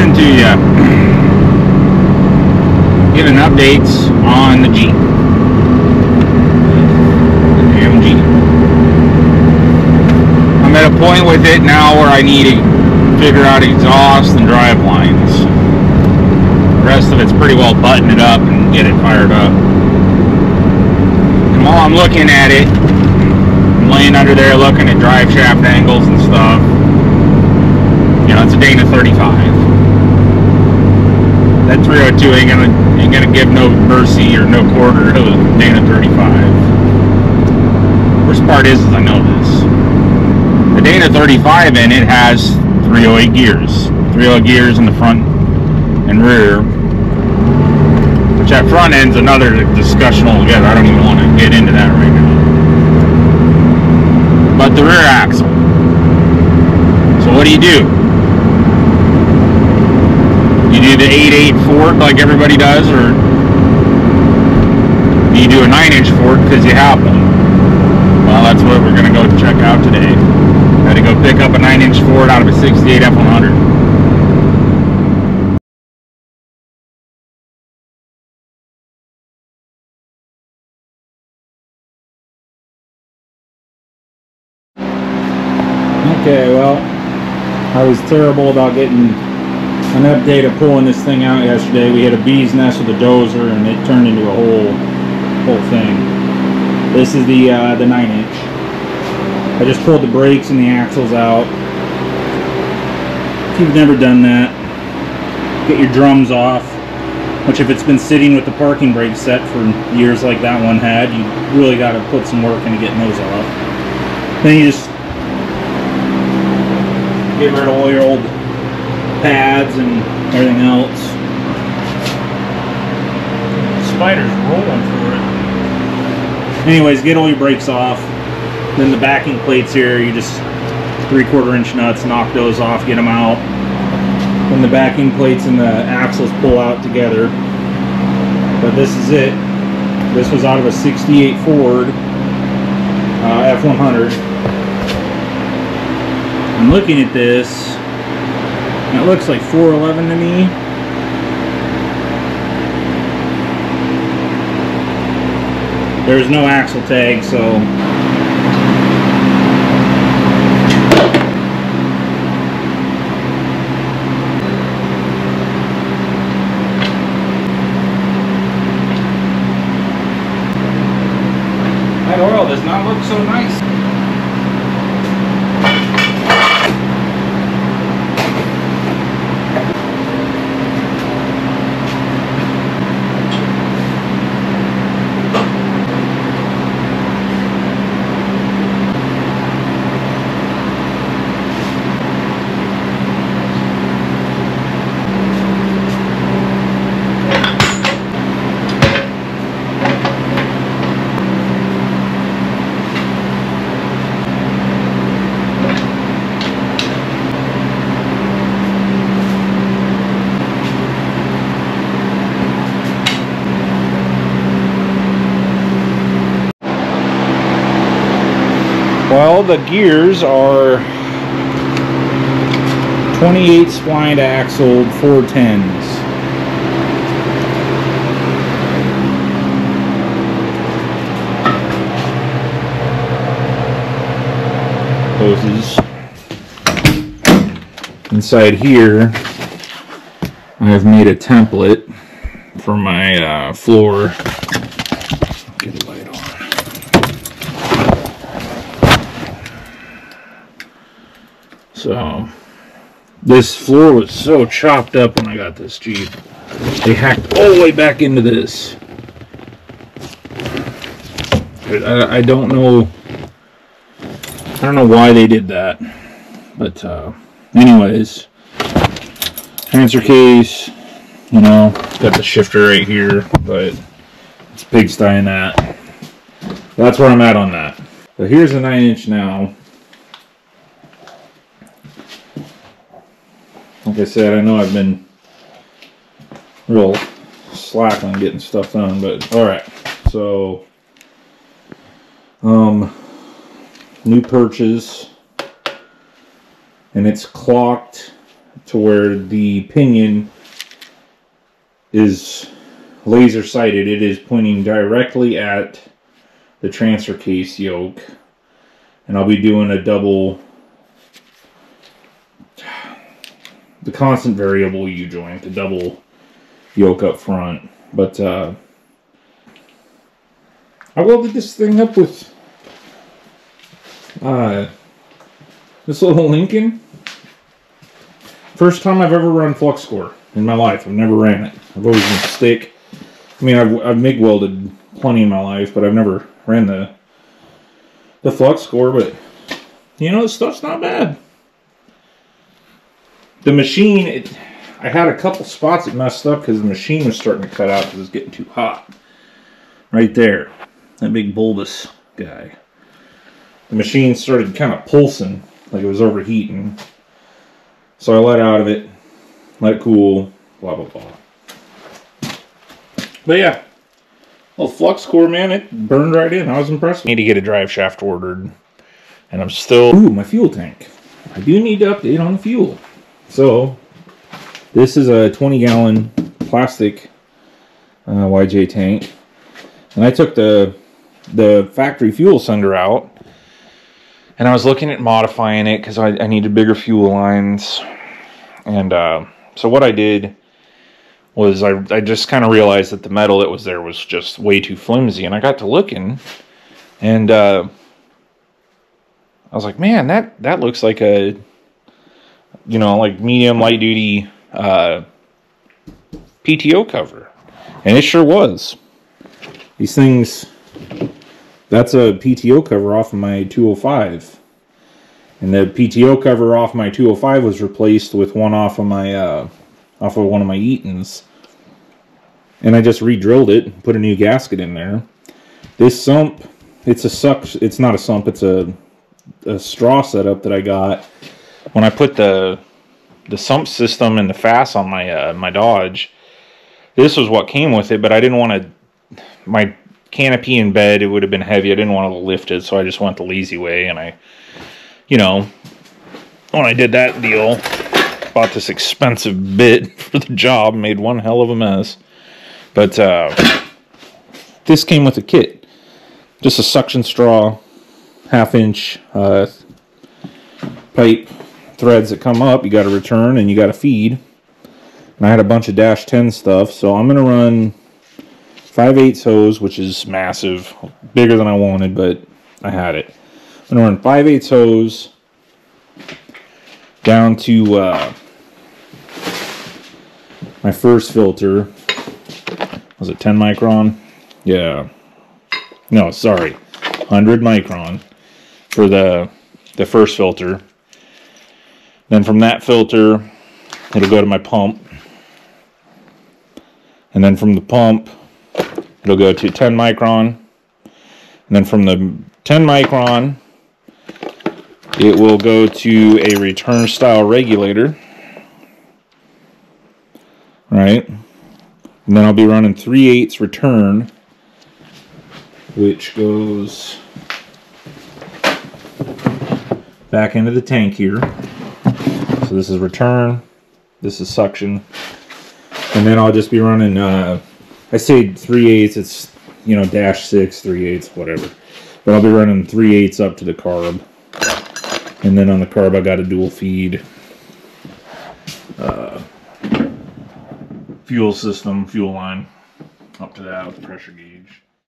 coming to you. Giving updates on the Jeep. The damn Jeep. I'm at a point with it now where I need to figure out exhaust and drive lines. The rest of it's pretty well button it up and get it fired up. And while I'm looking at it, I'm laying under there looking at drive shaft angles and stuff. You know, it's a Dana 35. That 302 ain't gonna give no mercy or no quarter to a Dana 35. Worst part is I know this. The Dana 35 in it has 308 gears. 308 gears in the front and rear. Which that front end's another discussion altogether. I don't even want to get into that right now. But the rear axle. So what do? You do the 8/8 Ford like everybody does, or do you do a 9-inch Ford because you have one? Well, that's what we're going to go check out today. Got to go pick up a 9-inch Ford out of a 68 F100. Okay, well, I was terrible about getting an update of pulling this thing out yesterday. We had a bee's nest with a dozer and it turned into a whole thing. This is the 9-inch. I just pulled the brakes and the axles out. If you've never done that, get your drums off, which if it's been sitting with the parking brake set for years like that one had, you really got to put some work into getting those off. Then you just get rid of all your old pads and everything else. The spider's rolling through it. Anyways, get all your brakes off. Then the backing plates here, you just 3/4 inch nuts, knock those off, get them out. Then the backing plates and the axles pull out together. But this is it. This was out of a 68 Ford F100. I'm looking at this, and it looks like 411 to me. There's no axle tag, so that oil does not look so nice. Well, the gears are 28 splined axled 410s. Hoses. Inside here, I've made a template for my floor. Get a light on. So, this floor was so chopped up when I got this Jeep. They hacked all the way back into this. I don't know. I don't know why they did that. But, anyways. Transfer case. You know, got the shifter right here. But it's pigsty in that. That's where I'm at on that. So here's a 9-inch now. Like I said, I know I've been real slack on getting stuff done, but alright. So, new purchase, and it's clocked to where the pinion is laser sighted. It is pointing directly at the transfer case yoke, and I'll be doing a double, the constant variable U-joint, the double yoke up front. But I welded this thing up with this little Lincoln. First time I've ever run flux core in my life. I've never ran it. I've always been stick. I mean, I've MIG welded plenty in my life, but I've never ran the flux core. But you know, this stuff's not bad. The machine, I had a couple spots that messed up because the machine was starting to cut out because it was getting too hot. Right there, that big bulbous guy. The machine started kind of pulsing like it was overheating. So I let out of it, let it cool, blah, blah, blah. But yeah, little flux core, man, it burned right in. I was impressed. I need to get a drive shaft ordered. And I'm still... Ooh, my fuel tank. I do need to update on the fuel. So, this is a 20-gallon plastic YJ tank. And I took the factory fuel sender out. And I was looking at modifying it because I needed bigger fuel lines. And so what I did was I just kind of realized that the metal that was there was just way too flimsy. And I got to looking, and I was like, man, that looks like a, you know, like medium light duty PTO cover. And it sure was. These things... That's a PTO cover off of my 205. And the PTO cover off my 205 was replaced with one off of my one of my Eatons. And I just re-drilled it and put a new gasket in there. This sump, it's not a sump, it's a straw setup that I got when I put the sump system and the FAS on my my Dodge. This was what came with it, but I didn't want to, my canopy in bed, it would have been heavy. I didn't want to lift it, so I just went the lazy way. And I, you know, when I did that deal, bought this expensive bit for the job, made one hell of a mess. But this came with a kit, just a suction straw, 1/2-inch pipe threads that come up. You got to return and you got to feed. And I had a bunch of -10 stuff, so I'm gonna run 5/8 hose, which is massive, bigger than I wanted, but I had it. I'm going to run 5/8 hose down to my first filter. Was it 10 micron? Yeah. No, sorry. 100 micron for the first filter. Then from that filter, it'll go to my pump. And then from the pump, it'll go to 10 micron, and then from the 10 micron, it will go to a return style regulator, right? And then I'll be running 3/8 return, which goes back into the tank here. So this is return, this is suction, and then I'll just be running I say 3/8, it's, you know, -6, 3/8, whatever. But I'll be running 3/8 up to the carb. And then on the carb, I got a dual feed fuel system, fuel line up to that with the pressure gauge.